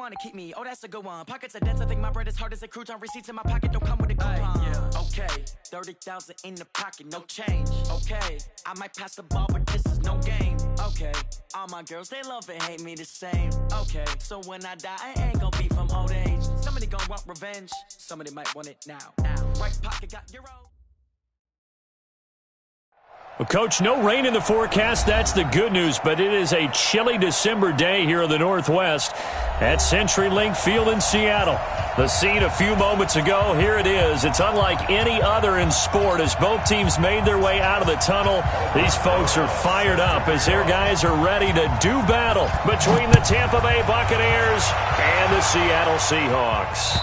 wanna keep me. Oh, that's a good one. Pockets are dense. I think my bread is hard as a crouton. Receipts in my pocket don't come with a coupon. Yeah. Okay, 30,000 in the pocket, no change. Okay, I might pass the ball, but this is no game. Okay, all my girls, they love and hate me the same. Okay, so when I die, I ain't gonna be from old age. Somebody gonna want revenge. Somebody might want it now. Right pocket got euro. Well, Coach, no rain in the forecast. That's the good news, but it is a chilly December day here in the Northwest at CenturyLink Field in Seattle. The scene a few moments ago, here it is. It's unlike any other in sport as both teams made their way out of the tunnel. These folks are fired up as their guys are ready to do battle between the Tampa Bay Buccaneers and the Seattle Seahawks.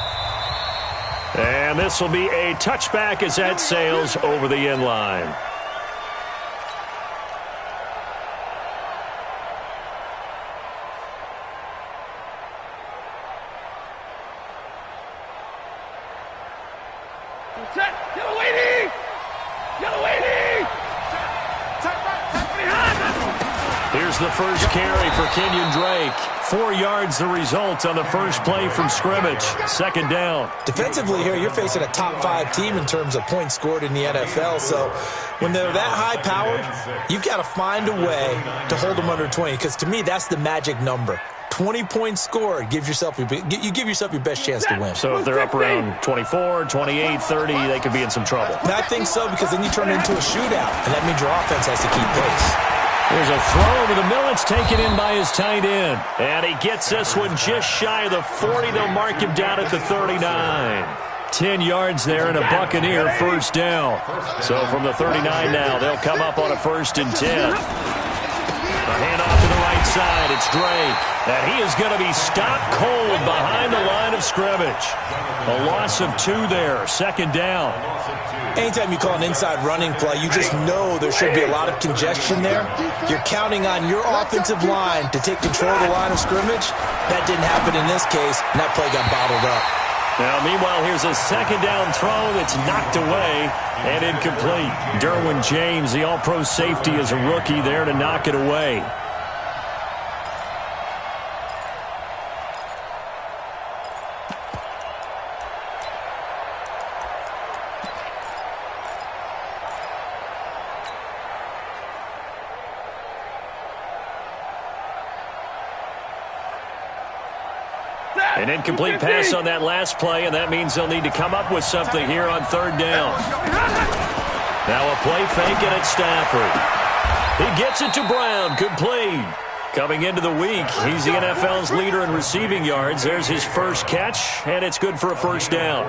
And this will be a touchback as that sails over the end line. Here's the first carry for Kenyon Drake. 4 yards the result on the first play from scrimmage. Second down. Defensively here, you're facing a top 5 team in terms of points scored in the NFL. So when they're that high-powered, you've got to find a way to hold them under 20. Because to me, that's the magic number. 20 points scored, you give yourself your best chance to win. So if they're up around 24, 28, 30, they could be in some trouble. And I think so, because then you turn it into a shootout, and that means your offense has to keep pace. There's a throw over the middle. It's taken in by his tight end. And he gets this one just shy of the 40. They'll mark him down at the 39. 10 yards there and a Buccaneer first down. So from the 39 now, they'll come up on a 1st and 10. A handoff to the right side. It's Drake. And he is going to be stopped cold behind the line of scrimmage. A loss of 2 there. Second down. Anytime you call an inside running play, you just know there should be a lot of congestion there. You're counting on your offensive line to take control of the line of scrimmage. That didn't happen in this case, and that play got bottled up. Now, meanwhile, here's a second down throw that's knocked away and incomplete. Derwin James, the all-pro safety, is a rookie there to knock it away. An incomplete pass on that last play, and that means they'll need to come up with something here on third down. Now a play fake, and it's Stafford. He gets it to Brown. Complete. Coming into the week, he's the NFL's leader in receiving yards. There's his first catch, and it's good for a first down.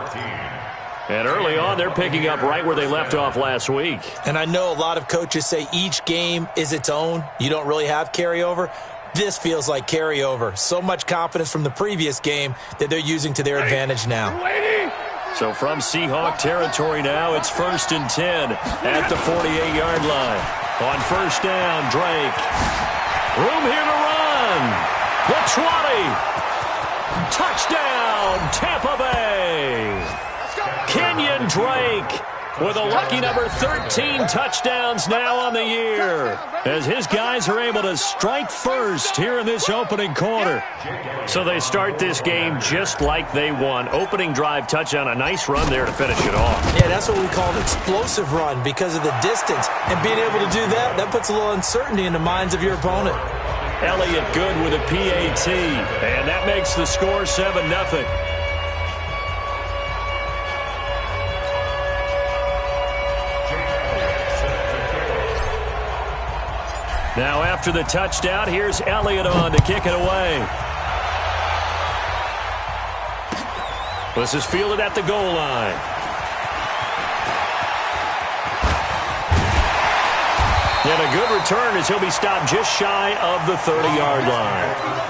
And early on, they're picking up right where they left off last week. And I know a lot of coaches say each game is its own. You don't really have carryover. This feels like carryover. So much confidence from the previous game that they're using to their advantage now. So from Seahawk territory now, it's 1st and 10 at the 48-yard line. On first down, Drake. Room here to run. The 20. Touchdown, Tampa Bay. Kenyon Drake with a lucky number 13 touchdowns now on the year, as his guys are able to strike first here in this opening quarter. So they start this game just like they won. Opening drive touchdown, a nice run there to finish it off. Yeah, that's what we call an explosive run because of the distance. And being able to do that, that puts a little uncertainty in the minds of your opponent. Elliott good with a PAT, and that makes the score 7-0. Now after the touchdown, here's Elliott on to kick it away. This is fielded at the goal line. And a good return as he'll be stopped just shy of the 30-yard line.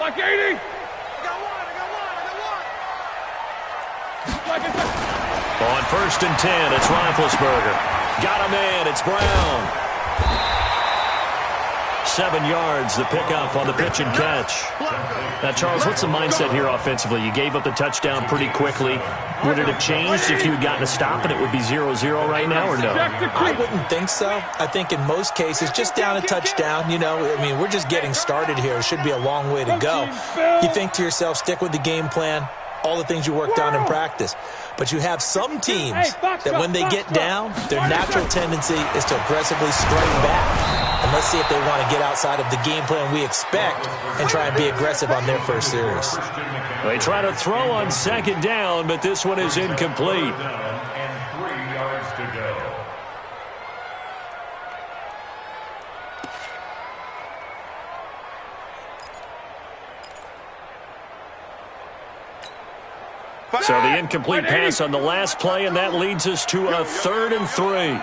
Like 80. I got one. On 1st and 10, it's Roethlisberger. Got him in. It's Brown. 7 yards, the pickup on the pitch and catch. Now, Charles, what's the mindset here offensively? You gave up the touchdown pretty quickly. Would it have changed if you had gotten a stop and it would be 0-0 right now, or no? I wouldn't think so. I think in most cases, just down a touchdown, we're just getting started here. It should be a long way to go. You think to yourself, stick with the game plan, all the things you worked on in practice. But you have some teams that when they get down, their natural tendency is to aggressively strike back. And let's see if they want to get outside of the game plan we expect and try and be aggressive on their first series. They try to throw on 2nd down, but this one is incomplete. And 3 yards to go. So the incomplete pass on the last play, and that leads us to a 3rd and 3.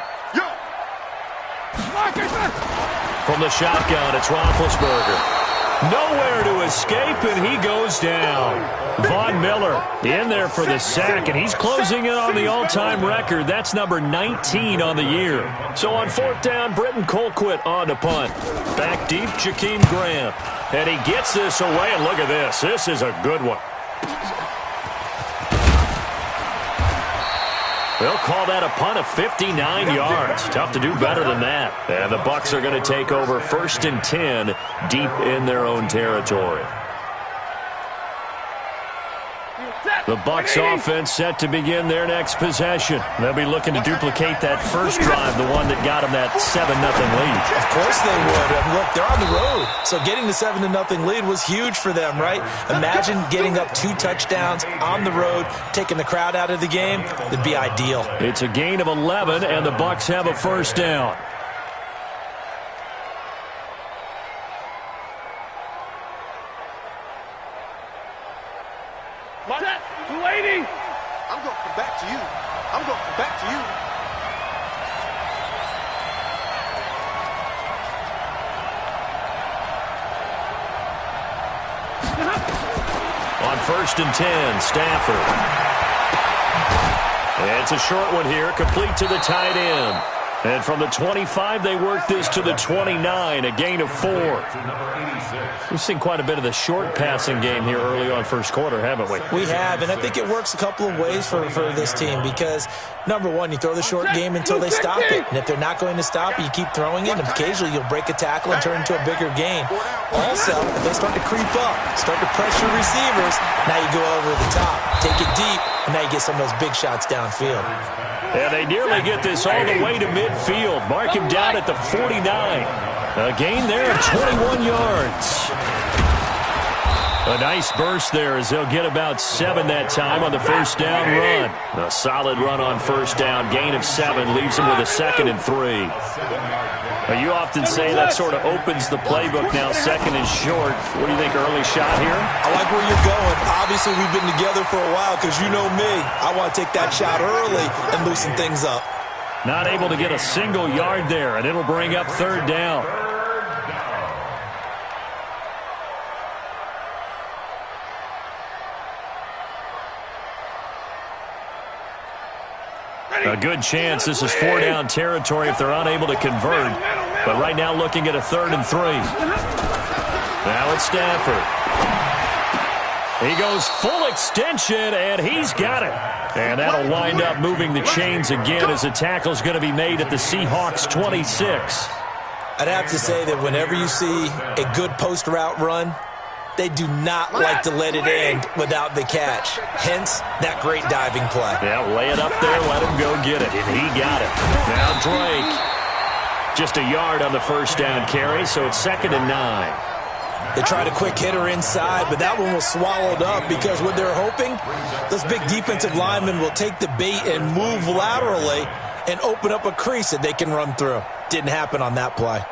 From the shotgun, it's Roethlisberger. Nowhere to escape, and he goes down. Von Miller in there for the sack, and he's closing in on the all-time record. That's number 19 on the year. So on 4th down, Britton Colquitt on to punt. Back deep, Jakeem Graham. And he gets this away, and look at this. This is a good one. They'll call that a punt of 59 yards. Tough to do better than that. And the Bucs are going to take over 1st and 10 deep in their own territory. The Bucs offense set to begin their next possession. They'll be looking to duplicate that first drive, the one that got them that 7-0 lead. Of course they would. And look, they're on the road. So getting the 7-0 lead was huge for them, right? Imagine getting up 2 touchdowns on the road, taking the crowd out of the game. It'd be ideal. It's a gain of 11, and the Bucs have a 1st down. Lady! I'm going to come back to you. I'm going to come back to you. On 1st and 10, Stafford. It's a short one here, complete to the tight end. And from the 25, they work this to the 29, a gain of 4. We've seen quite a bit of the short passing game here early on first quarter, haven't we? We have, and I think it works a couple of ways for this team because, number one, you throw the short game until they stop it. And if they're not going to stop it, you keep throwing it, and occasionally you'll break a tackle and turn it into a bigger gain. Also, if they start to creep up, start to pressure receivers, now you go over the top, take it deep, and now you get some of those big shots downfield. And they nearly get this all the way to midfield. Mark him down at the 49. A gain there of 21 yards. A nice burst there as they'll get about 7 that time on the 1st down run. A solid run on 1st down. Gain of 7 leaves them with a 2nd and 3. You often say that sort of opens the playbook now, 2nd and short. What do you think, early shot here? I like where you're going. Obviously, we've been together for a while because you know me. I want to take that shot early and loosen things up. Not able to get a single yard there, and it'll bring up 3rd down. A good chance this is 4-down territory if they're unable to convert. But right now looking at a 3rd and 3. Now it's Stafford. He goes full extension, and he's got it. And that'll wind up moving the chains again as the tackle's going to be made at the Seahawks 26. I'd have to say that whenever you see a good post route run, they do not like to let it end without the catch. Hence, that great diving play. Yeah, lay it up there, let him go get it, and he got it. Now Drake, just a yard on the 1st down carry, so it's 2nd and 9. They tried a quick hitter inside, but that one was swallowed up because what they're hoping, those big defensive linemen will take the bait and move laterally and open up a crease that they can run through. Didn't happen on that play.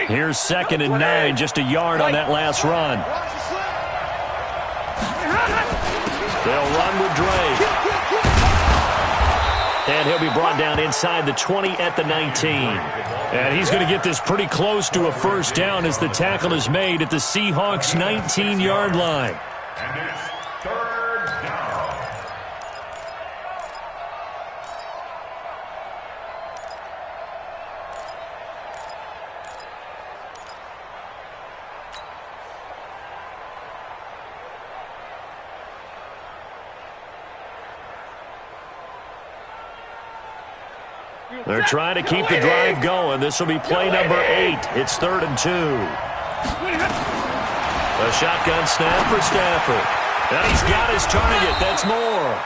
Here's 2nd and 9, just a yard on that last run. They'll run with Drake. And he'll be brought down inside the 20 at the 19. And he's going to get this pretty close to a 1st down as the tackle is made at the Seahawks 19-yard line. And it's 3rd down. They're trying to keep the drive going. This will be play number 8. It's 3rd and 2. A shotgun snap for Stafford. And he's got his target. That's more.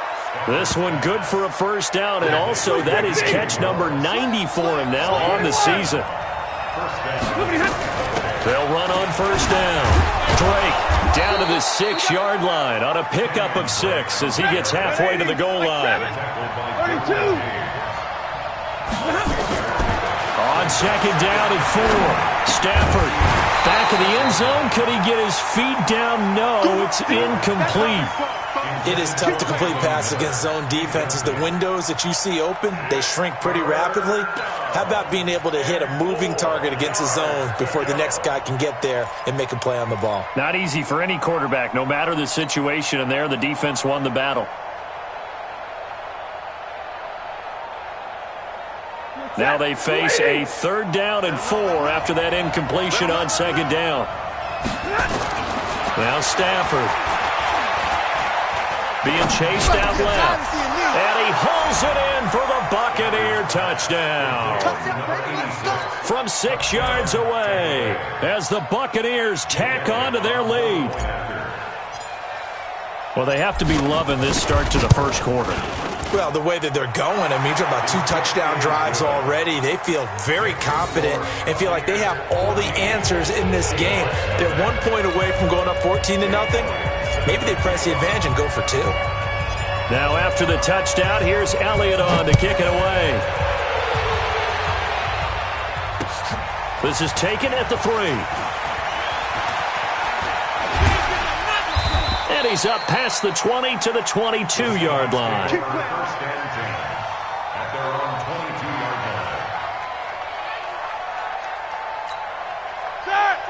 This one good for a first down, and also that is catch number 90 for him now on the season. They'll run on first down. Drake down to the 6-yard line on a pickup of 6 as he gets halfway to the goal line. 32. On second down and 4. Stafford back in the end zone. Could he get his feet down? No, it's incomplete. It is tough to complete passes against zone defenses. The windows that you see open, they shrink pretty rapidly. How about being able to hit a moving target against a zone before the next guy can get there and make a play on the ball? Not easy for any quarterback, no matter the situation, and there the defense won the battle. Now they face a 3rd down and 4 after that incompletion on second down. Now Stafford being chased out left. And he hauls it in for the Buccaneer touchdown. From 6 yards away as the Buccaneers tack on to their lead. Well, they have to be loving this start to the first quarter. Well, the way that they're going, I mean, you're about 2 touchdown drives already. They feel very confident and feel like they have all the answers in this game. They're 1 point away from going up 14-0. Maybe they press the advantage and go for 2. Now after the touchdown, here's Elliott on to kick it away. This is taken at the 3. And he's up past the 20 to the 22-yard line. First and 10 at their own 22-yard line.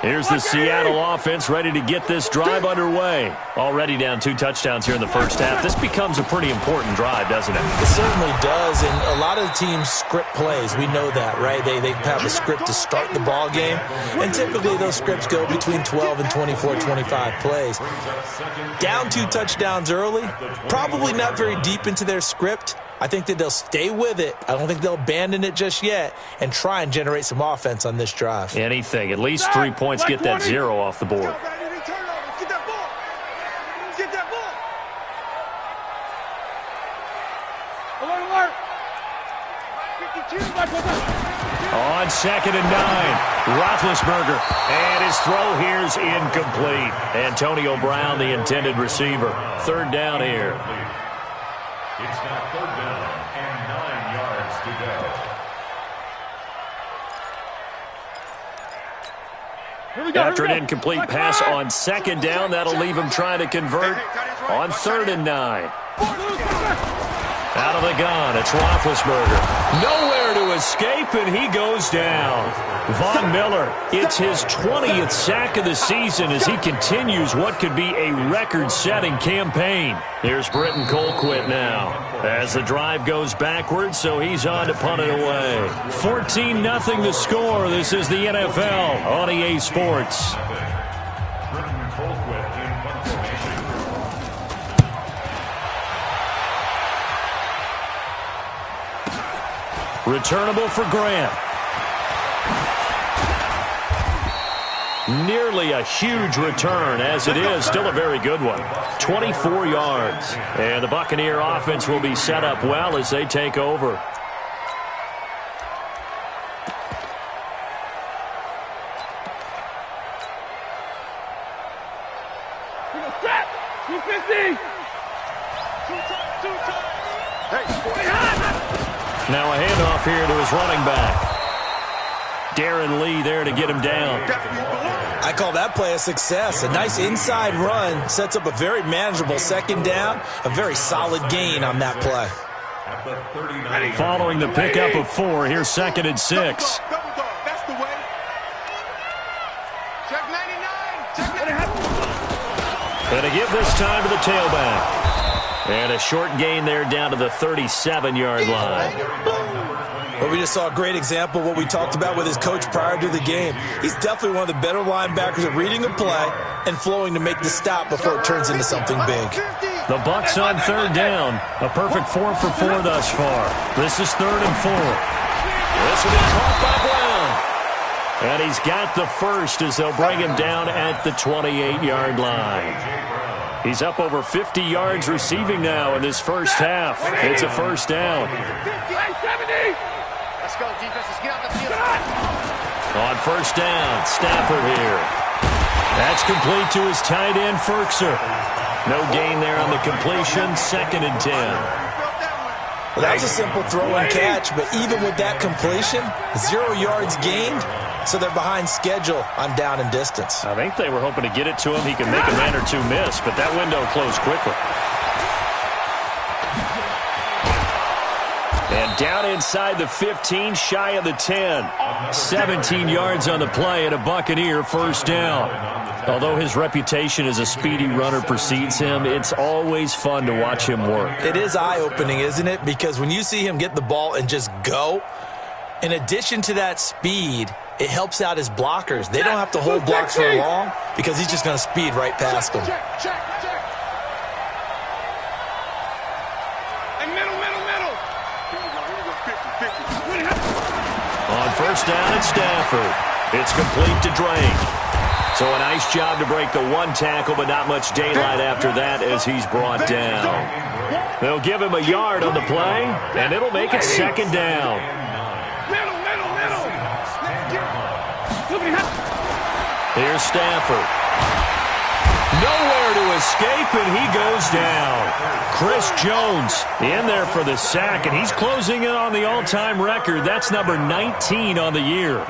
Here's the Seattle offense ready to get this drive underway. Already down 2 touchdowns here in the first half. This becomes a pretty important drive, doesn't it? It certainly does, and a lot of the teams script plays. We know that, right? They have a script to start the ball game, and typically those scripts go between 12 and 24, 25 plays. Down 2 touchdowns early, probably not very deep into their script. I think that they'll stay with it. I don't think they'll abandon it just yet and try and generate some offense on this drive. Anything. At least 3 points, get that 0 off the board. On second and 9, Roethlisberger, and his throw here's incomplete. Antonio Brown, the intended receiver. 3rd down here. It's now 3rd down and 9 yards to go. After an incomplete pass on second down, that'll leave him trying to convert on 3rd and 9. Out of the gun, it's Roethlisberger. Nowhere to escape, and he goes down. Von Miller, it's his 20th sack of the season as he continues what could be a record-setting campaign. Here's Britton Colquitt now as the drive goes backwards, so he's on to punt it away. 14-0 the score. This is the NFL on EA Sports. Britton Colquitt in punt formation. Returnable for Grant. Nearly a huge return, as it is still a very good one. 24 yards. And the Buccaneer offense will be set up well as they take over. Now a handoff here to his running back. Darren Lee there to get him down. I call that play a success. A nice inside run sets up a very manageable second down. A very solid gain on that play. Following the pickup of 4, here's 2nd and 6. That's the way. Check 99. And to give this time to the tailback. And a short gain there down to the 37-yard line. Well, we just saw a great example of what we talked about with his coach prior to the game. He's definitely one of the better linebackers at reading a play and flowing to make the stop before it turns into something big. The Bucs on 3rd down. A perfect 4 for 4 thus far. This is 3rd and 4. This will be caught by Brown. And he's got the first as they'll bring him down at the 28-yard line. He's up over 50 yards receiving now in this first half. It's a first down. Let's go, defense. Let's get out the field. On first down, Stafford here. That's complete to his tight end, Ferkser. No gain there on the completion, 2nd and 10. Well, that was a simple throw and catch, but even with that completion, 0 yards gained, so they're behind schedule on down and distance. I think they were hoping to get it to him. He could make a man or two miss, but that window closed quickly. And down inside the 15, shy of the 10. 17 yards on the play and a Buccaneer first down. Although his reputation as a speedy runner precedes him, it's always fun to watch him work. It is eye-opening, isn't it? Because when you see him get the ball and just go, in addition to that speed, it helps out his blockers. They don't have to hold blocks for long because he's just going to speed right past them. On first down, it's Stafford. It's complete to Drake. So a nice job to break the one tackle, but not much daylight after that as he's brought down. They'll give him a yard on the play, and it'll make it 2nd down. Here's Stafford. Nowhere to escape, and he goes down. Chris Jones in there for the sack, and he's closing in on the all-time record. That's number 19 on the year.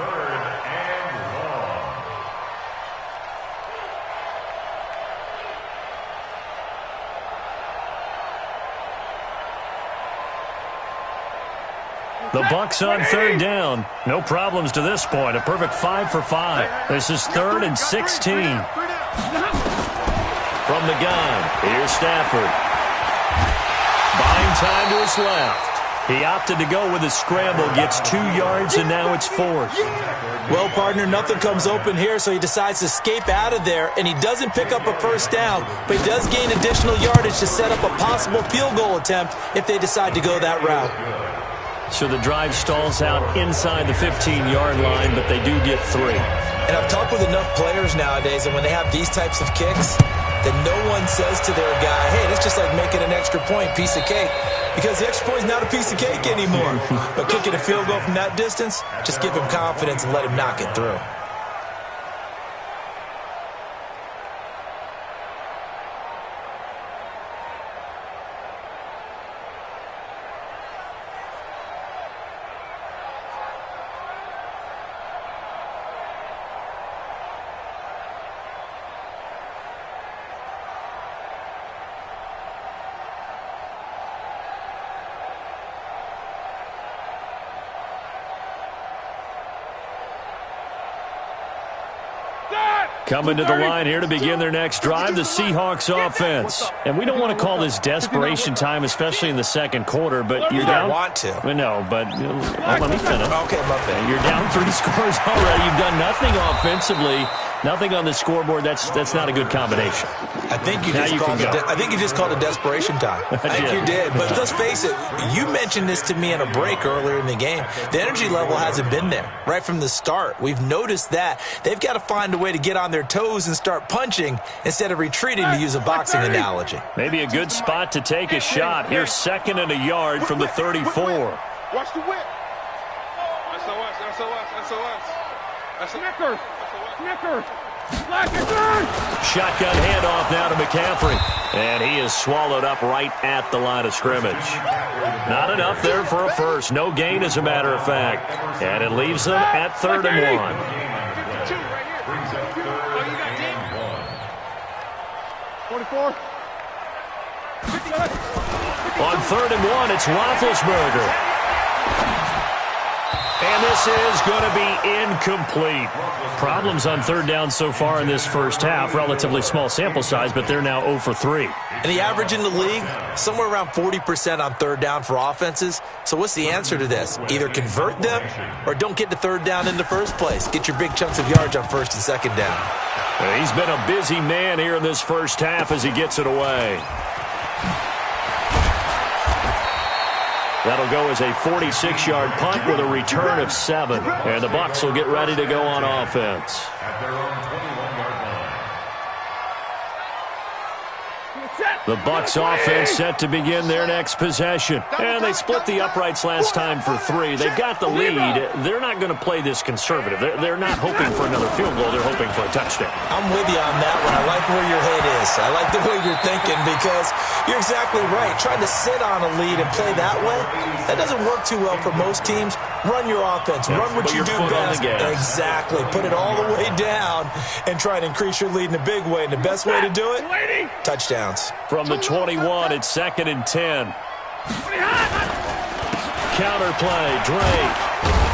The Bucs on 3rd down. No problems to this point. A perfect 5 for 5. This is 3rd and 16. From the gun, here's Stafford. Buying time to his left. He opted to go with a scramble, gets 2 yards, and now it's 4th. Well, partner, nothing comes open here, so he decides to escape out of there, and he doesn't pick up a first down, but he does gain additional yardage to set up a possible field goal attempt if they decide to go that route. So the drive stalls out inside the 15-yard line, but they do get 3. And I've talked with enough players nowadays, and when they have these types of kicks, then no one says to their guy, hey, that's just like making an extra point, piece of cake. Because the extra point is not a piece of cake anymore. But kicking a field goal from that distance, just give him confidence and let him knock it through. Coming to the line here to begin their next drive, the Seahawks offense. And we don't want to call this desperation time, especially in the second quarter, but you're down. You don't want to. No, but let me finish. Okay, my bad. You're down 3 scores already. You've done nothing offensively, nothing on the scoreboard. That's not a good combination. I think you just called it desperation time. I think you did. But let's face it, you mentioned this to me in a break earlier in the game. The energy level hasn't been there right from the start. We've noticed that. They've got to find a way to get on their toes and start punching instead of retreating, to use a boxing analogy. Maybe a good spot to take a shot. Here's 2nd and a yard from the 34. Watch the whip. That's Snickers. Shotgun handoff now to McCaffrey. And he is swallowed up right at the line of scrimmage. Not enough there for a first. No gain, as a matter of fact. And it leaves them at 3rd and 1. 44. On 3rd and 1, it's Roethlisberger. And this is going to be incomplete. Problems on 3rd down so far in this first half. Relatively small sample size, but they're now 0 for 3. And the average in the league, somewhere around 40% on 3rd down for offenses. So what's the answer to this? Either convert them or don't get to 3rd down in the first place. Get your big chunks of yards on 1st and 2nd down. Well, he's been a busy man here in this first half as he gets it away. That'll go as a 46-yard punt with a return of 7. And the Bucs will get ready to go on offense. At their own 21-yard line. The Bucs offense set to begin their next possession. And they split the uprights last time for 3. They've got the lead. They're not going to play this conservative. They're not hoping for another field goal. They're hoping for a touchdown. I'm with you on that one. I like where your head is. I like the way you're thinking because you're exactly right. Trying to sit on a lead and play that way, that doesn't work too well for most teams. Run your offense. Run what you do best. Exactly. Put it all the way down and try and increase your lead in a big way. And the best way to do it, touchdowns. From the 21, it's 2nd and 10. Counter play, Drake.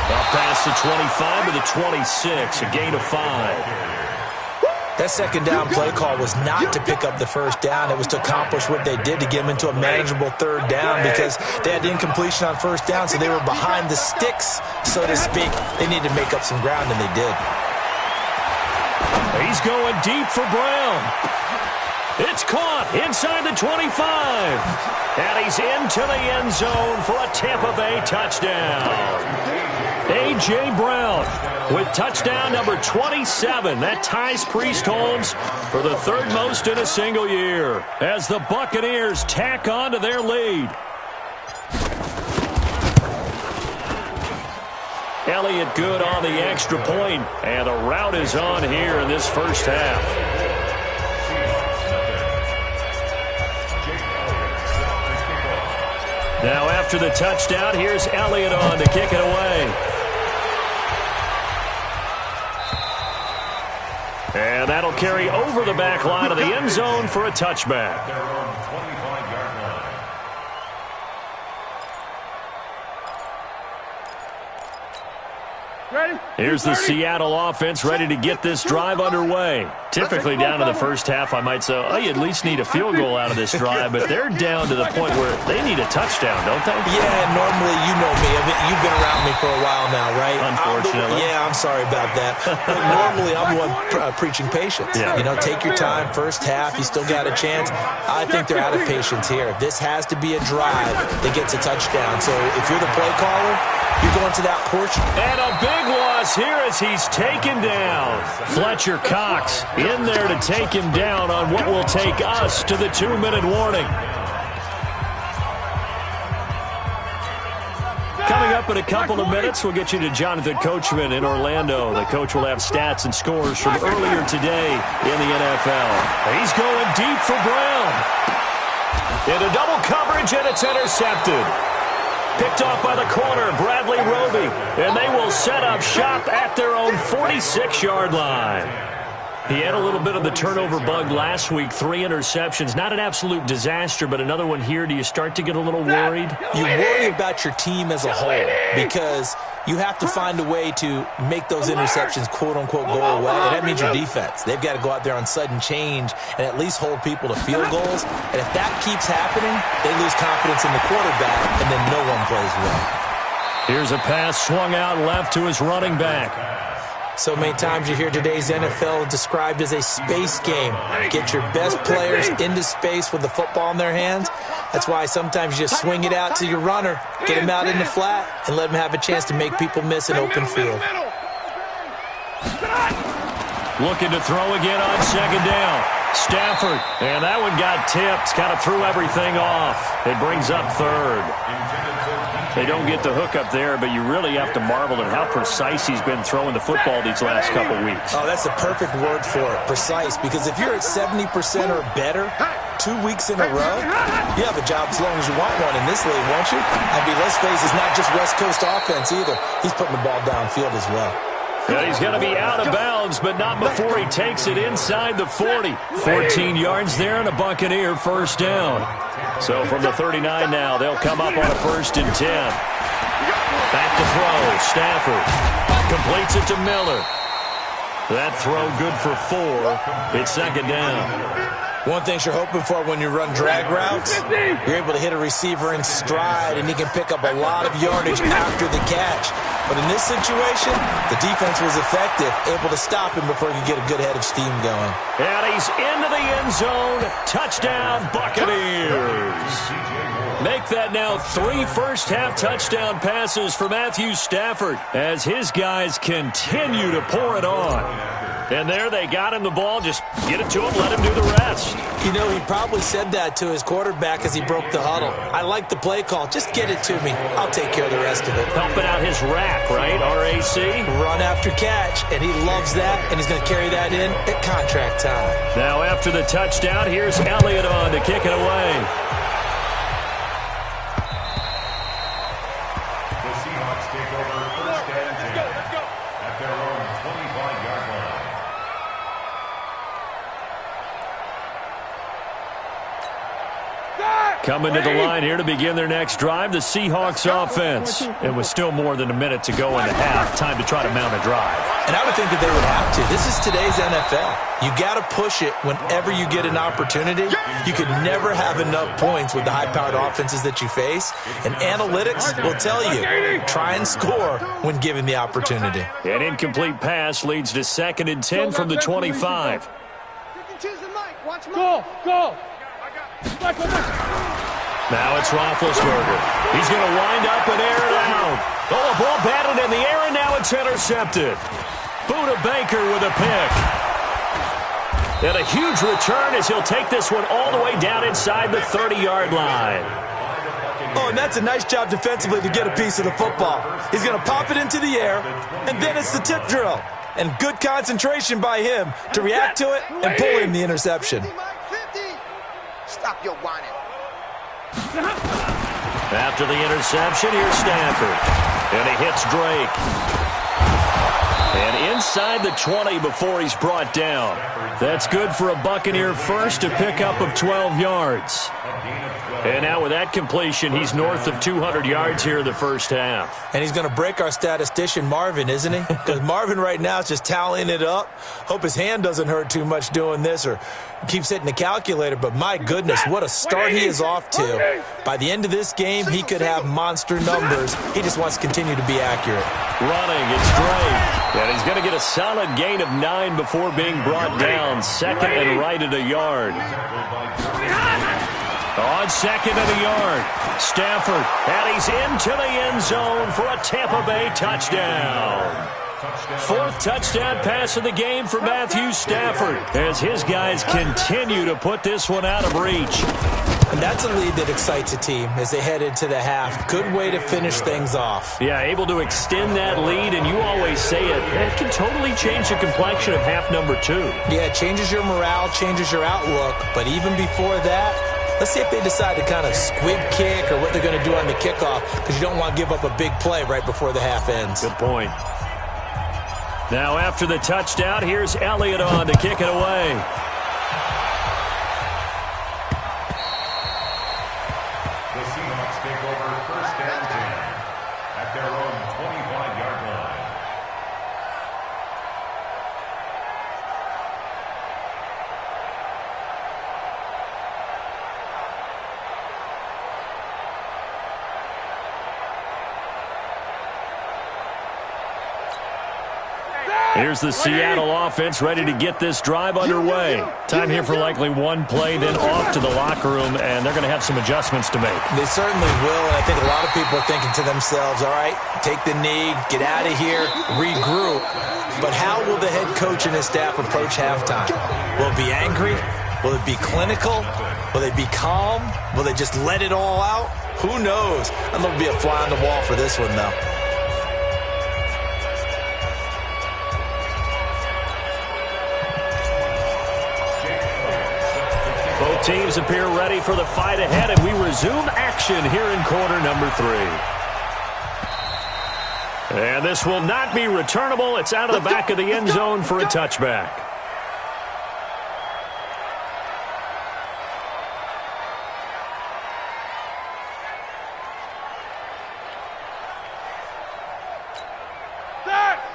Up past the 25 to the 26, a gain of 5. That second down play call was not to pick up the first down. It was to accomplish what they did to get them into a manageable third down because they had incompletion on first down, so they were behind the sticks, so to speak. They needed to make up some ground, and they did. He's going deep for Brown. It's caught inside the 25. And he's into the end zone for a Tampa Bay touchdown. A.J. Brown with touchdown number 27. That ties Priest Holmes for the 3rd most in a single year as the Buccaneers tack on to their lead. Elliott good on the extra point, and the route is on here in this first half. Now after the touchdown, here's Elliott on to kick it away. And that'll carry over the back line of the end zone for a touchback. Their own 25-yard line. Here's the Seattle offense ready to get this drive underway. Typically down to the first half, I might say, oh, you at least need a field goal out of this drive, but they're down to the point where they need a touchdown, don't they? Yeah, normally, you know me. You've been around me for a while now, right? Unfortunately. I'm sorry about that. But normally, I'm the one preaching patience. Yeah. You know, take your time. First half, you still got a chance. I think they're out of patience here. This has to be a drive that gets a touchdown. So if you're the play caller, you're going to that portion. And a big loss here as he's taken down. Fletcher Cox in there to take him down on what will take us to the 2-minute warning. Coming up in a couple of minutes, we'll get you to Jonathan Coachman in Orlando. The coach will have stats and scores from earlier today in the NFL. He's going deep for Brown. Into double coverage, and it's intercepted. Picked off by the corner, Bradley Roby. And they will set up shop at their own 46-yard line. He had a little bit of the turnover bug last week, 3 interceptions. Not an absolute disaster, but another one here. Do you start to get a little worried? You worry about your team as a whole because you have to find a way to make those interceptions, quote-unquote, go away. And that means your defense. They've got to go out there on sudden change and at least hold people to field goals. And if that keeps happening, they lose confidence in the quarterback, and then no one plays well. Here's a pass swung out left to his running back. So many times you hear today's NFL described as a space game. Get your best players into space with the football in their hands. That's why sometimes you just swing it out to your runner, get him out in the flat, and let him have a chance to make people miss an open field. Looking to throw again on second down. Stafford, and that one got tipped. Kind of threw everything off. It brings up 3rd. They don't get the hook up there, but you really have to marvel at how precise he's been throwing the football these last couple weeks. Oh, that's the perfect word for it, precise, because if you're at 70% or better 2 weeks in a row, you have a job as long as you want one in this league, won't you? I mean, let's face it, it's not just West Coast offense either. He's putting the ball downfield as well. And he's going to be out of bounds, but not before he takes it inside the 40. 14 yards there and a Buccaneer first down. So from the 39 now, they'll come up on a 1st and 10. Back to throw. Stafford completes it to Miller. That throw good for 4. It's 2nd down. One thing you're hoping for when you run drag routes, you're able to hit a receiver in stride, and he can pick up a lot of yardage after the catch. But in this situation, the defense was effective, able to stop him before he could get a good head of steam going. And he's into the end zone. Touchdown, Buccaneers. Make that now 3 first-half touchdown passes for Matthew Stafford as his guys continue to pour it on. And there they got him the ball. Just get it to him, let him do the rest. You know, he probably said that to his quarterback as he broke the huddle. I like the play call. Just get it to me. I'll take care of the rest of it. Helping out his rack, right? RAC? Run after catch, and he loves that, and he's going to carry that in at contract time. Now after the touchdown, here's Elliott on to kick it away. The Seahawks take over first and 10 at their own 25-yard line. Coming to the line here to begin their next drive, the Seahawks offense. And with still more than a minute to go in the half, time to try to mount a drive. And I would think that they would have to. This is today's NFL. You got to push it whenever you get an opportunity. You could never have enough points with the high-powered offenses that you face. And analytics will tell you, try and score when given the opportunity. An incomplete pass leads to 2nd and 10 from the 25. Go. Now it's Roethlisberger. He's going to wind up and air it out. Oh, a ball batted in the air, and now it's intercepted. Buda Baker with a pick. And a huge return as he'll take this one all the way down inside the 30-yard line. Oh, and that's a nice job defensively to get a piece of the football. He's going to pop it into the air, and then it's the tip drill. And good concentration by him to react to it and pull in the interception. Stop your whining. After the interception, here's Stafford. And he hits Drake. And inside the 20 before he's brought down. That's good for a Buccaneer first, a pickup of 12 yards. And now with that completion, he's north of 200 yards here in the first half. And he's going to break our statistician Marvin, isn't he? Because Marvin right now is just tallying it up. Hope his hand doesn't hurt too much doing this or keeps hitting the calculator. But my goodness, what a start he is off to. By the end of this game, he could have monster numbers. He just wants to continue to be accurate. Running, it's Drake. And he's going to get a solid gain of 9 before being brought down. 2nd and right at a yard. On 2nd and a yard, Stafford, and he's into the end zone for a Tampa Bay touchdown. 4th touchdown pass of the game for Matthew Stafford as his guys continue to put this one out of reach. And that's a lead that excites a team as they head into the half. Good way to finish things off. Yeah, able to extend that lead, and you always say it can totally change the complexion of half number 2. Yeah, it changes your morale, changes your outlook, but even before that, let's see if they decide to kind of squib kick or what they're going to do on the kickoff, because you don't want to give up a big play right before the half ends. Good point. Now after the touchdown, here's Elliott on to kick it away. The Seahawks take over first and 10 at their own 25-yard line. Here's the Seattle offense ready to get this drive underway. Time here for likely one play, then off to the locker room, and they're going to have some adjustments to make. They certainly will, and I think a lot of people are thinking to themselves, all right, take the knee, get out of here, regroup. But how will the head coach and his staff approach halftime? Will it be angry? Will it be clinical? Will they be calm? Will they just let it all out? Who knows? I'd love to be a fly on the wall for this one, though. Both teams appear ready for the fight ahead, and we resume action here in quarter number 3. And this will not be returnable. It's out of the back of the end zone for a touchback.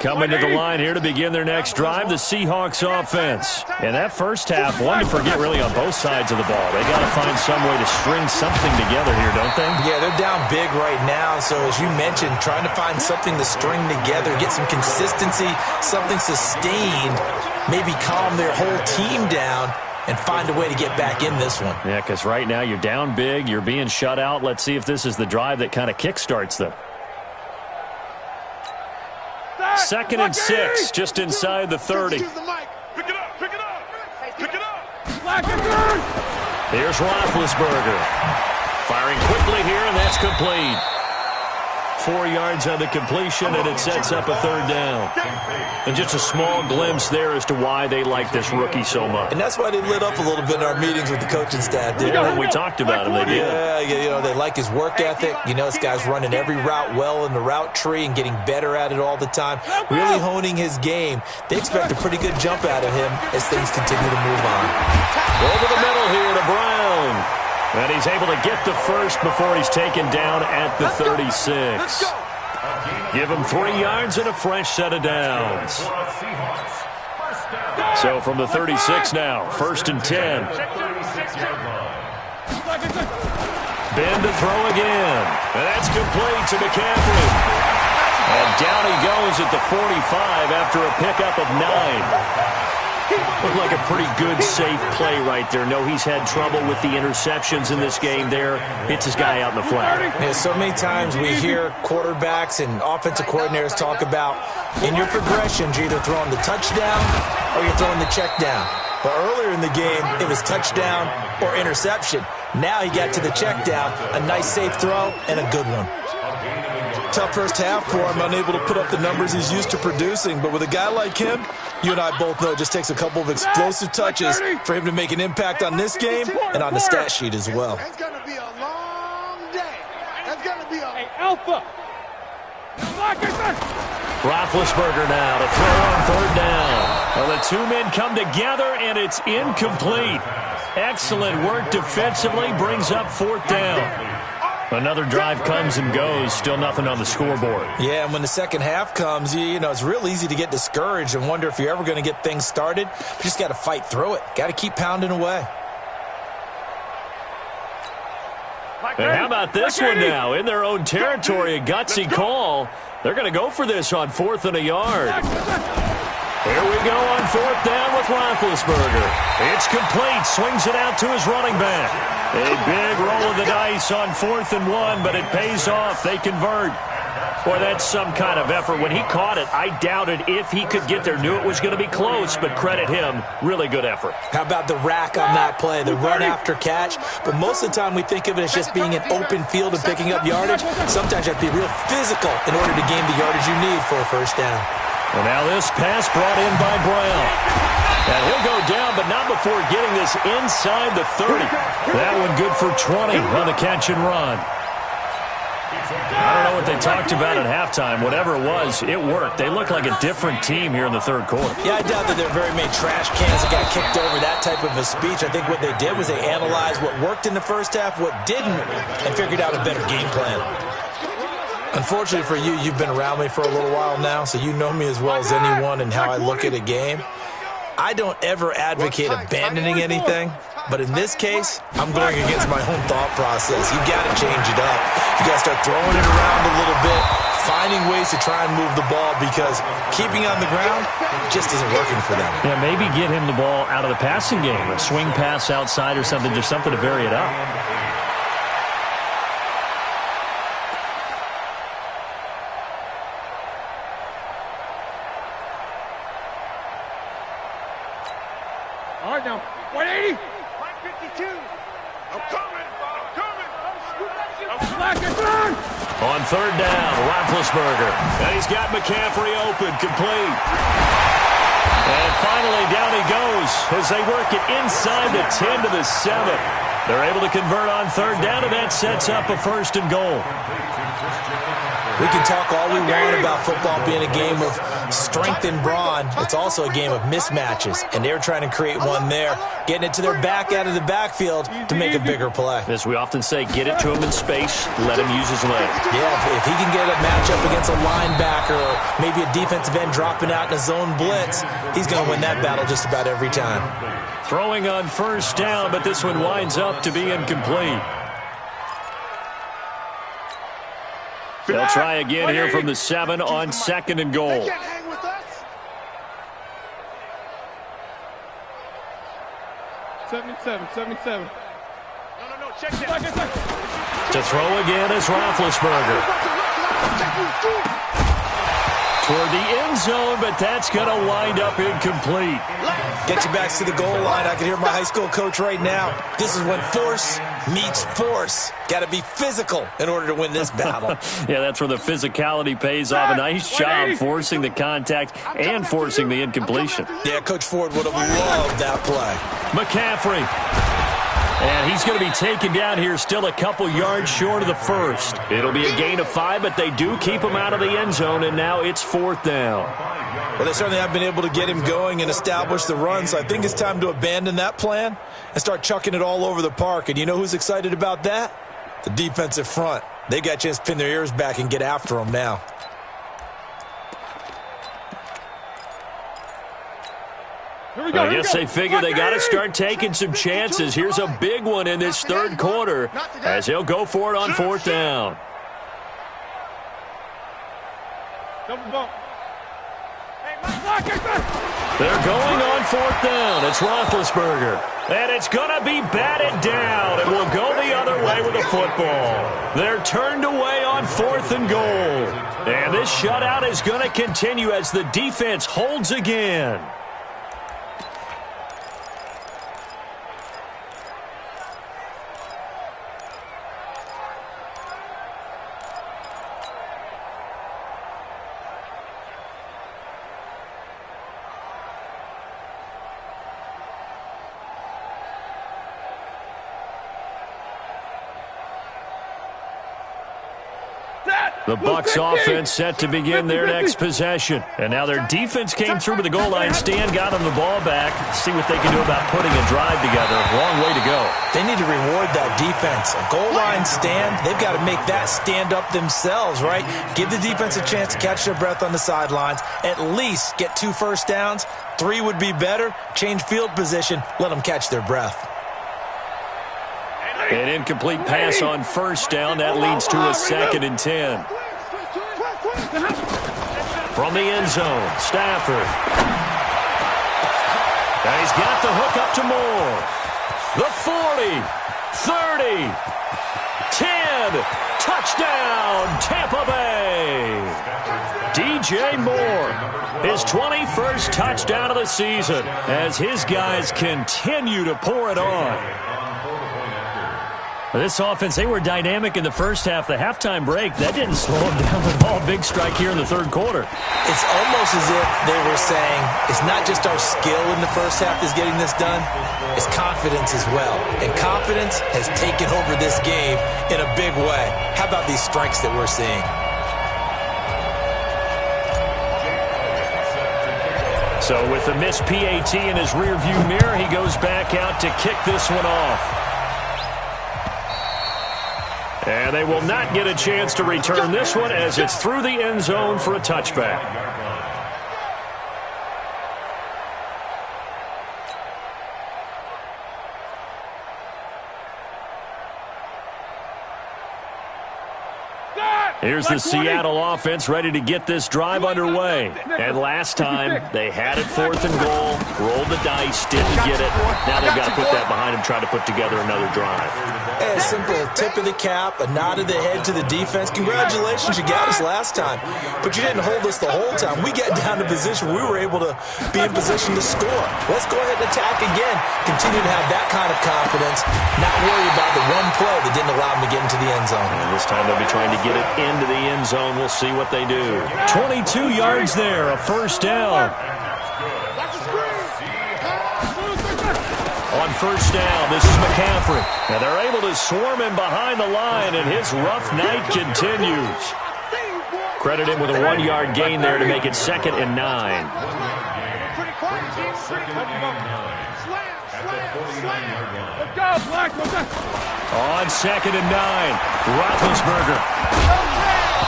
Coming to the line here to begin their next drive, the Seahawks offense. And that first half, one to forget really on both sides of the ball. They got to find some way to string something together here, don't they? Yeah, they're down big right now. So as you mentioned, trying to find something to string together, get some consistency, something sustained, maybe calm their whole team down and find a way to get back in this one. Yeah, because right now you're down big. You're being shut out. Let's see if this is the drive that kind of kickstarts them. 2nd and 6, just inside the 30. Pick it up, pick it up, pick it up. Here's Roethlisberger. Firing quickly here, and that's complete. 4 yards on the completion, and it sets up a 3rd down. And just a small glimpse there as to why they like this rookie so much. And that's why they lit up a little bit in our meetings with the coaching staff, dude. When we talked about him, they did. Yeah, they like his work ethic. This guy's running every route well in the route tree and getting better at it all the time. Really honing his game. They expect a pretty good jump out of him as things continue to move on. Over the middle here to Brown. And he's able to get the first before he's taken down at the 36. Give him 3 yards and a fresh set of downs. So from the 36 now, 1st and 10. Bend to throw again. And that's complete to McCaffrey. And down he goes at the 45 after a pickup of 9. Looked like a pretty good, safe play right there. No, he's had trouble with the interceptions in this game there. Hits his guy out in the flat. Yeah, so many times we hear quarterbacks and offensive coordinators talk about in your progressions, you're either throwing the touchdown or you're throwing the check down. But earlier in the game, it was touchdown or interception. Now he got to the check down, a nice safe throw, and a good one. Tough first half for him, unable to put up the numbers he's used to producing. But with a guy like him, you and I both know it just takes a couple of explosive touches for him to make an impact on this game and on the stat sheet as well. It's going to be a long day. It's going to be a alpha. Roethlisberger now to throw on 3rd down. Well, the 2 men come together, and it's incomplete. Excellent work defensively, brings up 4th down. Another drive comes and goes, still nothing on the scoreboard. Yeah, and when the second half comes, it's real easy to get discouraged and wonder if you're ever going to get things started. You just got to fight through it. Got to keep pounding away. And how about this one now? In their own territory, a gutsy call. They're going to go for this on 4th and a yard. Here we go on 4th down with Roethlisberger. It's complete. Swings it out to his running back. A big roll of the dice on 4th and 1, but it pays off. They convert. Boy, that's some kind of effort. When he caught it, I doubted if he could get there. Knew it was going to be close, but credit him. Really good effort. How about the rack on that play, the run after catch? But most of the time we think of it as just being an open field and picking up yardage. Sometimes you have to be real physical in order to gain the yardage you need for a first down. And now this pass brought in by Brown. And he'll go down, but not before getting this inside the 30. That one good for 20 on the catch and run. I don't know what they talked about at halftime. Whatever it was, it worked. They look like a different team here in the 3rd quarter. Yeah, I doubt that there are very many trash cans that got kicked over that type of a speech. I think what they did was they analyzed what worked in the first half, what didn't, and figured out a better game plan. Unfortunately for you, you've been around me for a little while now, so you know me as well as anyone and how I look at a game. I don't ever advocate abandoning anything, but in this case, I'm going against my own thought process. You got to change it up. You got to start throwing it around a little bit, finding ways to try and move the ball, because keeping on the ground just isn't working for them. Yeah, maybe get him the ball out of the passing game, a swing pass outside or something, just something to vary it up. All right, now, 180. 552. I'm coming. On 3rd down, Roethlisberger. And he's got McCaffrey open, complete. And finally, down he goes as they work it inside the 10 to the 7. They're able to convert on 3rd down, and that sets up a 1st and goal. We can talk all we want about football being a game of strength and brawn. It's also a game of mismatches, and they're trying to create one there, getting it to their back out of the backfield to make a bigger play. As we often say, get it to him in space, let him use his legs. Yeah, if he can get a matchup against a linebacker or maybe a defensive end dropping out in a zone blitz, he's going to win that battle just about every time. Throwing on 1st down, but this one winds up to be incomplete. They'll try again here from the 7 on 2nd and goal. 77. No, check that. To throw again is Roethlisberger. Toward the end zone, but that's going to wind up incomplete. Get you back to the goal line. I can hear my high school coach right now. This is when force meets force. Got to be physical in order to win this battle. Yeah, that's where the physicality pays off. A nice job forcing the contact and forcing the incompletion. Yeah, Coach Ford would have loved that play. McCaffrey. And he's going to be taken down here still a couple yards short of the first. It'll be a gain of 5, but they do keep him out of the end zone, and now it's 4th down. Well, they certainly have been able to get him going and establish the run, so I think it's time to abandon that plan and start chucking it all over the park. And you know who's excited about that? The defensive front. They got a chance to pin their ears back and get after him now. I guess they figure they got to start taking some chances. Here's a big one in this third quarter as he'll go for it on 4th down. They're going on 4th down. It's Roethlisberger. And it's going to be batted down. It will go the other way with the football. They're turned away on 4th and goal. And this shutout is going to continue as the defense holds again. The Bucs offense set to begin their next possession. And now their defense came through to the goal line stand, got them the ball back. See what they can do about putting a drive together. Long way to go. They need to reward that defense. A goal line stand, they've got to make that stand up themselves, right? Give the defense a chance to catch their breath on the sidelines. At least get 2 first downs. 3 would be better. Change field position. Let them catch their breath. An incomplete pass on 1st down. That leads to a 2nd and 10. From the end zone, Stafford. And he's got the hook up to Moore. The 40, 30, 10. Touchdown, Tampa Bay. DJ Moore, his 21st touchdown of the season as his guys continue to pour it on. This offense, they were dynamic in the first half. The halftime break, that didn't slow them down at all. Big strike here in the third quarter. It's almost as if they were saying, it's not just our skill in the first half that's getting this done, it's confidence as well. And confidence has taken over this game in a big way. How about these strikes that we're seeing? So with the missed PAT in his rearview mirror, he goes back out to kick this one off. And they will not get a chance to return this one as it's through the end zone for a touchback. Here's the Seattle offense ready to get this drive underway. And last time, they had it 4th and goal, rolled the dice, didn't get it. Now they've got to put that behind them, try to put together another drive. A simple tip of the cap, a nod of the head to the defense. Congratulations, you got us last time. But you didn't hold us the whole time. We got down to position. We were able to be in position to score. Let's go ahead and attack again. Continue to have that kind of confidence. Not worry about the one play that didn't allow them to get into the end zone. And this time they'll be trying to get it into the end zone. We'll see what they do. 22 yards there, a 1st down. On 1st down, this is McCaffrey. And they're able to swarm him behind the line, and his rough night continues. Credit him with a 1-yard gain there to make it 2nd and 9. On 2nd and 9, Roethlisberger.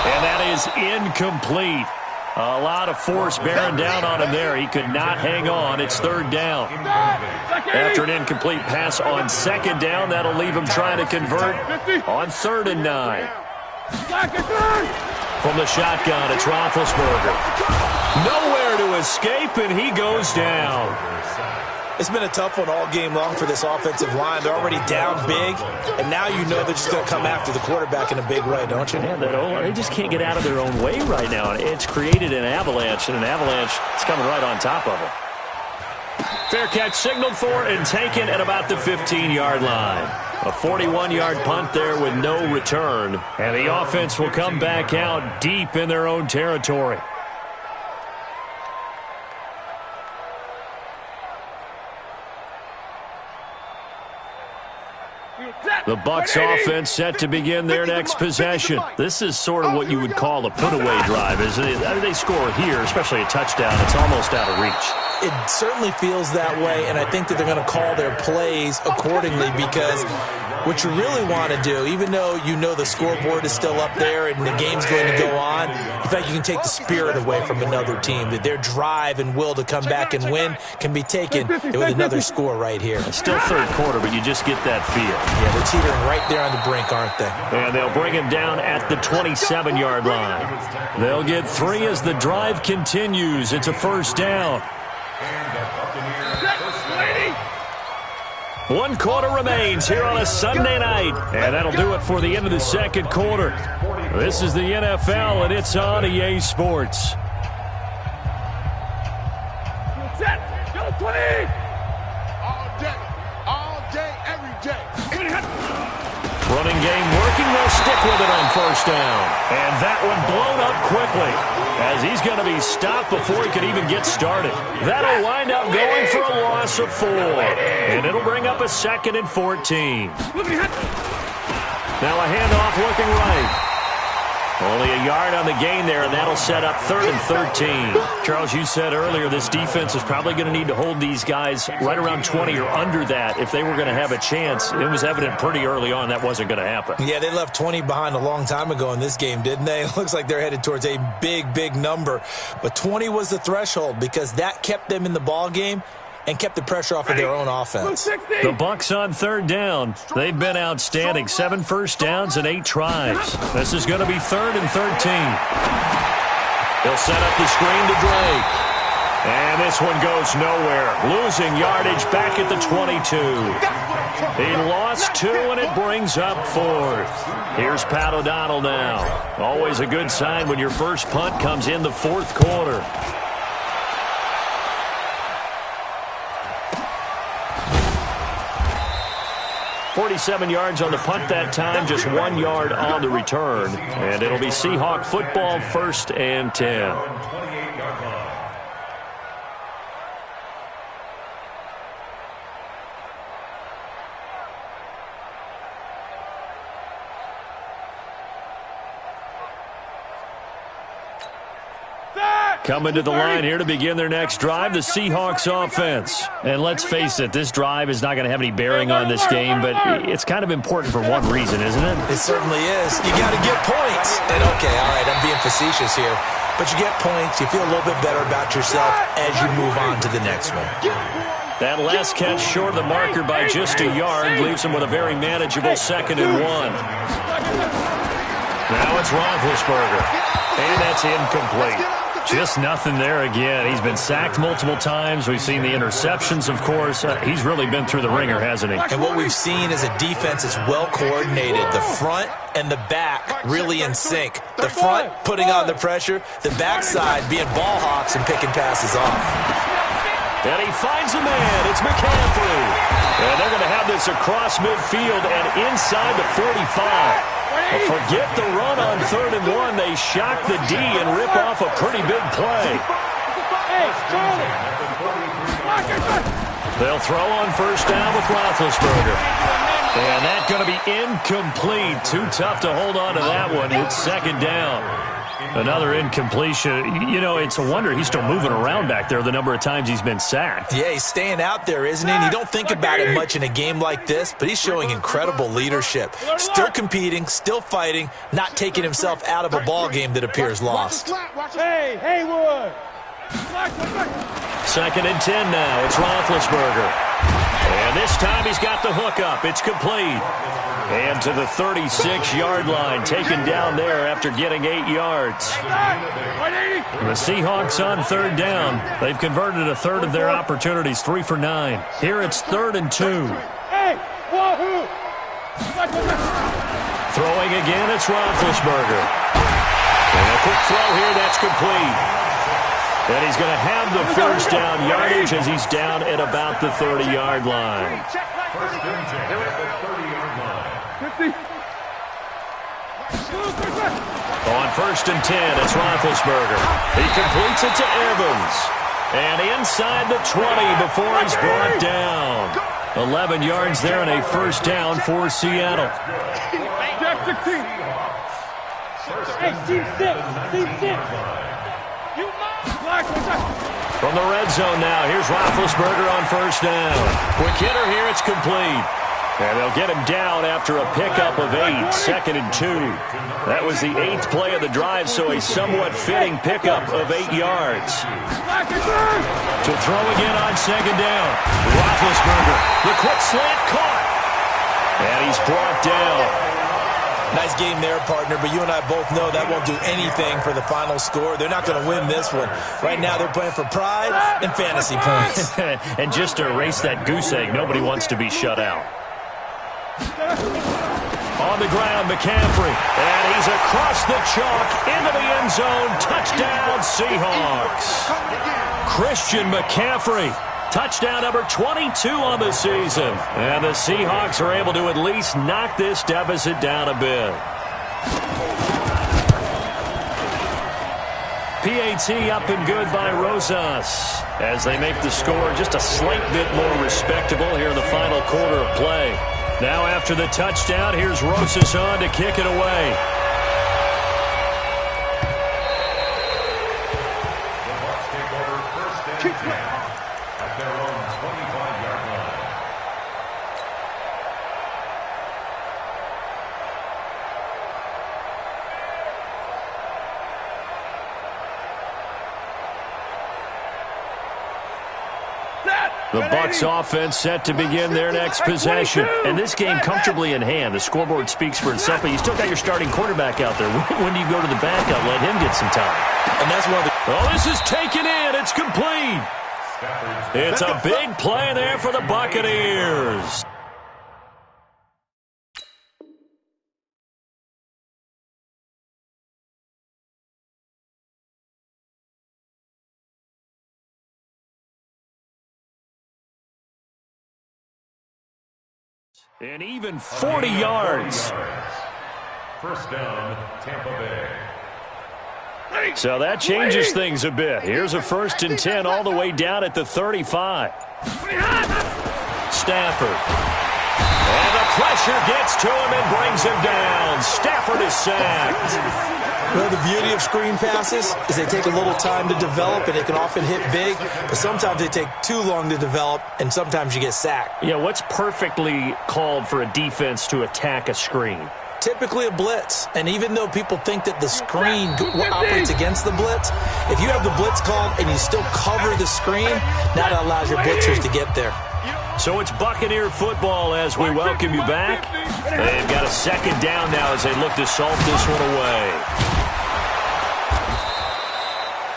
And that is incomplete. A lot of force bearing down on him there. He could not hang on. It's 3rd down. After an incomplete pass on 2nd down, that'll leave him trying to convert on 3rd and 9. From the shotgun, it's Roethlisberger. Nowhere to escape, and he goes down. It's been a tough one all game long for this offensive line. They're already down big, and now you know they're just going to come after the quarterback in a big way, don't you? Yeah, they just can't get out of their own way right now. It's created an avalanche, and an avalanche is coming right on top of them. Fair catch signaled for and taken at about the 15-yard line. A 41-yard punt there with no return, and the offense will come back out deep in their own territory. The Bucs offense set to begin their next possession. This is sort of what you would call a put-away drive, isn't it? I mean, they score here, especially a touchdown. It's almost out of reach. It certainly feels that way, and I think that they're going to call their plays accordingly because what you really want to do, even though you know the scoreboard is still up there and the game's going to go on, in fact, you can take the spirit away from another team, that their drive and will to come back and win can be taken with another score right here. Still third quarter, but you just get that feel. Yeah, they're teetering right there on the brink, aren't they? And they'll bring him down at the 27-yard line. They'll get 3 as the drive continues. It's a first down. One quarter remains here on a Sunday night. And that'll do it for the end of the second quarter. This is the NFL, and it's on EA Sports. Set. Go 20. All day, every day. Running game working. They'll stick with it on first down. And that one blown up quickly as he's going to be stopped before he could even get started. That'll wind up going for a loss of 4. And it'll bring up a 2nd and 14. Now a handoff looking right. Only a yard on the gain there, and that'll set up 3rd and 13. Charles, you said earlier this defense is probably going to need to hold these guys right around 20 or under that if they were going to have a chance. It was evident pretty early on that wasn't going to happen. Yeah, they left 20 behind a long time ago in this game, didn't they? It looks like they're headed towards a big, big number. But 20 was the threshold because that kept them in the ball game and kept the pressure off of their own offense. The Bucs on 3rd down. They've been outstanding. 7 first downs and 8 tries. This is going to be 3rd and 13. They'll set up the screen to Drake. And this one goes nowhere. Losing yardage back at the 22. He lost 2, and it brings up 4th. Here's Pat O'Donnell now. Always a good sign when your first punt comes in the 4th quarter. 47 yards on the punt that time, just 1 yard on the return. And it'll be Seahawk football, 1st and 10. Coming to the line here to begin their next drive, the Seahawks offense. And let's face it, this drive is not going to have any bearing on this game, but it's kind of important for one reason, isn't it? It certainly is. You got to get points. And okay, all right, I'm being facetious here. But you get points, you feel a little bit better about yourself as you move on to the next one. That last catch short of the marker by just a yard leaves him with a very manageable 2nd and 1. Now it's Roethlisberger. And that's incomplete. Just nothing there again. He's been sacked multiple times. We've seen the interceptions, of course. He's really been through the ringer, hasn't he? And what we've seen is a defense that's well coordinated. The front and the back really in sync. The front putting on the pressure, the backside being ball hawks and picking passes off. And he finds a man. It's McCaffrey. And they're going to have this across midfield and inside the 45. Forget the run on 3rd and 1. They shock the D and rip off a pretty big play. They'll throw on first down with Roethlisberger. And that's going to be incomplete. Too tough to hold on to that one. It's 2nd down. Another incompletion. You know, it's a wonder he's still moving around back there the number of times he's been sacked. Yeah, he's staying out there, isn't he? And you don't think about it much in a game like this, but he's showing incredible leadership. Still competing, still fighting, not taking himself out of a ball game that appears lost. Hey, Haywood. 2nd and 10 now. It's Roethlisberger. And this time he's got the hook up. It's complete. And to the 36-yard line, taken down there after getting 8 yards. The Seahawks on third down. They've converted a third of their opportunities, 3 for 9. Here it's 3rd and 2. Throwing again, it's Roethlisberger. And a quick throw here, that's complete. And he's going to have the first down yardage as he's down at about the 30-yard line. First and 10 at the 30-yard line. On 1st and 10, it's Roethlisberger. He completes it to Evans. And inside the 20 before he's brought down. 11 yards there and a first down for Seattle. Hey, team 6. Team 6. From the red zone now, here's Roethlisberger on first down. Quick hitter here, it's complete. And they'll get him down after a pickup of 8, 2nd and 2. That was the 8th play of the drive, so a somewhat fitting pickup of 8 yards. To throw again on 2nd down. Roethlisberger, the quick slant caught. And he's brought down. Nice game there, partner, but you and I both know that won't do anything for the final score. They're not going to win this one. Right now they're playing for pride and fantasy points. And just to erase that goose egg, nobody wants to be shut out. On the ground, McCaffrey. And he's across the chalk into the end zone. Touchdown, Seahawks. Christian McCaffrey. Touchdown number 22 on the season. And the Seahawks are able to at least knock this deficit down a bit. PAT up and good by Rosas as they make the score just a slight bit more respectable here in the final quarter of play. Now after the touchdown, here's Rosas on to kick it away. The Bucs take over 1st and 10 at their own 25-yard line. The Bucs offense set to begin their next possession. And this game comfortably in hand. The scoreboard speaks for itself, but you still got your starting quarterback out there. When do you go to the backup? Let him get some time. And that's one of the... Oh, this is taken in. It's complete. It's a big play there for the Buccaneers. And even 40 yards. First down, Tampa Bay. So that changes things a bit. Here's a 1st and 10 all the way down at the 35. Stafford. And the pressure gets to him and brings him down. Stafford is sacked. Well, the beauty of screen passes is they take a little time to develop, and they can often hit big, but sometimes they take too long to develop, and sometimes you get sacked. Yeah, what's perfectly called for a defense to attack a screen? Typically a blitz, and even though people think that the screen operates against the blitz, if you have the blitz called and you still cover the screen, now that allows your blitzers to get there. So it's Buccaneer football as we welcome you back. They've got a 2nd down now as they look to salt this one away.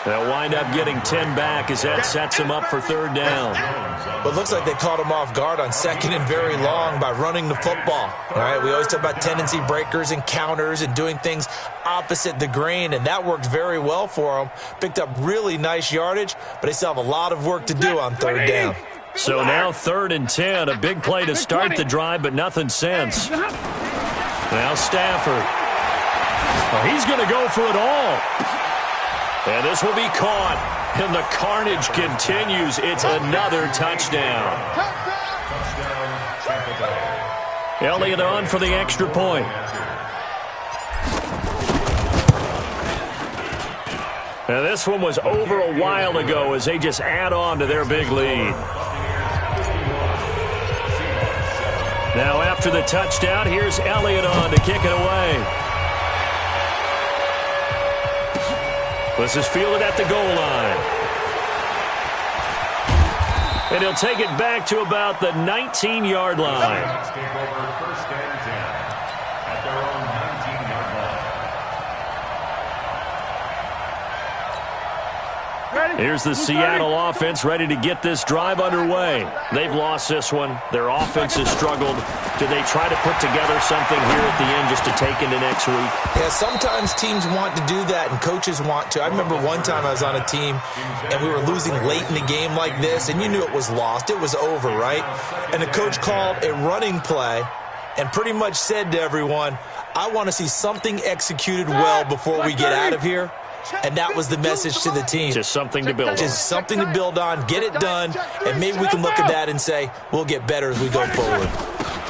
They'll wind up getting 10 back as that sets them up for 3rd down. But it looks like they caught him off guard on 2nd and very long by running the football. All right, we always talk about tendency breakers and counters and doing things opposite the grain, and that worked very well for them. Picked up really nice yardage, but they still have a lot of work to do on 3rd down. So now 3rd and 10, a big play to start the drive, but nothing since. Now Stafford. Well, he's going to go for it all. And this will be caught. And the carnage continues. It's another touchdown. Elliott on for the extra point. Now this one was over a while ago as they just add on to their big lead. Now after the touchdown, here's Elliott on to kick it away. This is fielded at the goal line. And he'll take it back to about the 19-yard line. Take over 1st and 10. Here's the Seattle offense ready to get this drive underway. They've lost this one. Their offense has struggled. Do they try to put together something here at the end just to take into next week? Yeah, sometimes teams want to do that and coaches want to. I remember one time I was on a team and we were losing late in the game like this, and you knew it was lost. It was over, right? And the coach called a running play and pretty much said to everyone, I want to see something executed well before we get out of here. And that was the message to the team. Just something to build on. Just something to build on, get it done, and maybe we can look at that and say, we'll get better as we go forward.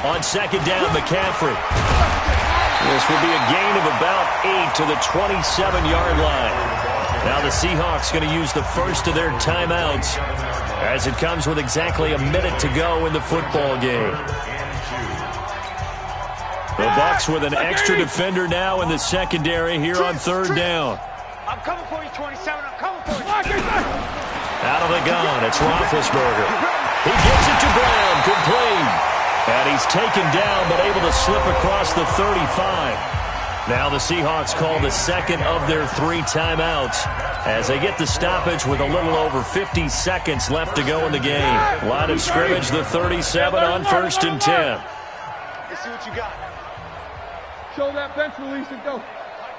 On second down, McCaffrey. This will be a gain of about 8 to the 27-yard line. Now the Seahawks going to use the first of their timeouts as it comes with exactly a minute to go in the football game. The Bucs with an extra defender now in the secondary here on third down. I'm coming for you, 27. I'm coming for you. Out of the gun, it's Roethlisberger. He gives it to Brown, complete. And he's taken down, but able to slip across the 35. Now the Seahawks call the second of their 3 timeouts as they get the stoppage with a little over 50 seconds left to go in the game. Line of scrimmage, the 37 on 1st and 10. Let's see what you got. Show that bench release and go.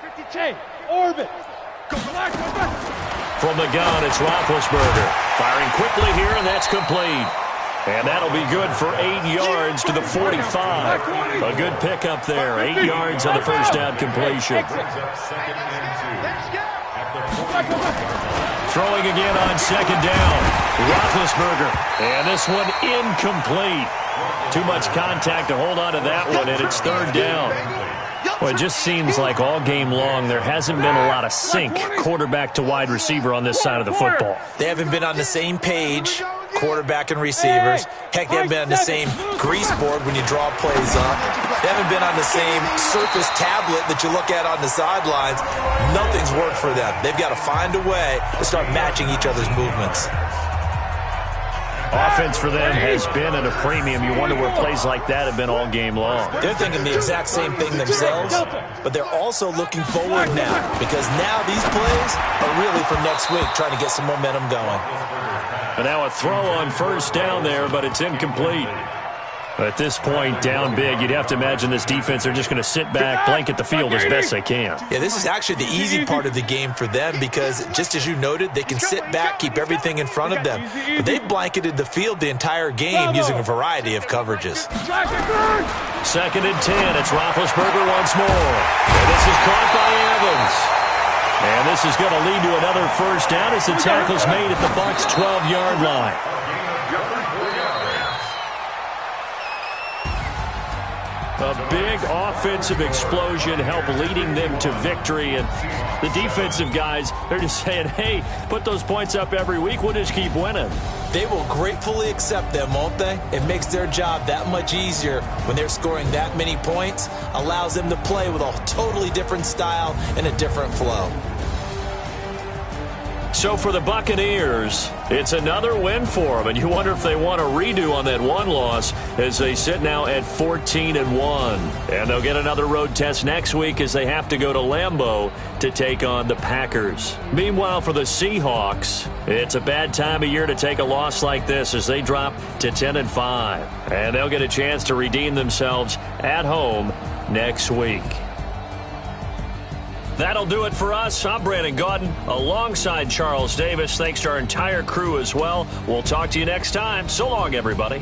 50K, orbit. From the gun, it's Roethlisberger. Firing quickly here, and that's complete. And that'll be good for 8 yards to the 45. A good pickup there. 8 yards on the first down completion. Throwing again on second down. Roethlisberger. And this one incomplete. Too much contact to hold on to that one, and it's third down. Well, it just seems like all game long there hasn't been a lot of sync quarterback to wide receiver on this side of the football. They haven't been on the same page, quarterback and receivers. Heck, they haven't been on the same grease board when you draw plays up. They haven't been on the same surface tablet that you look at on the sidelines. Nothing's worked for them. They've got to find a way to start matching each other's movements. Offense for them has been at a premium. You wonder where plays like that have been all game long. They're thinking the exact same thing themselves, but they're also looking forward now because now these plays are really for next week, trying to get some momentum going. And now a throw on first down there, but it's incomplete. At this point, down big, you'd have to imagine this defense are just going to sit back, blanket the field as best they can. Yeah, this is actually the easy part of the game for them because, just as you noted, they can sit back, keep everything in front of them. But they've blanketed the field the entire game using a variety of coverages. Second and 10, it's Roethlisberger once more. And this is caught by Evans. And this is going to lead to another first down as the tackle's made at the Bucs' 12-yard line. A big offensive explosion helped leading them to victory. And the defensive guys, they're just saying, hey, put those points up every week. We'll just keep winning. They will gratefully accept them, won't they? It makes their job that much easier when they're scoring that many points. Allows them to play with a totally different style and a different flow. So for the Buccaneers, it's another win for them, and you wonder if they want a redo on that one loss as they sit now at 14-1. And they'll get another road test next week as they have to go to Lambeau to take on the Packers. Meanwhile, for the Seahawks, it's a bad time of year to take a loss like this as they drop to 10-5. And they'll get a chance to redeem themselves at home next week. That'll do it for us. I'm Brandon Gaudin alongside Charles Davis. Thanks to our entire crew as well. We'll talk to you next time. So long, everybody.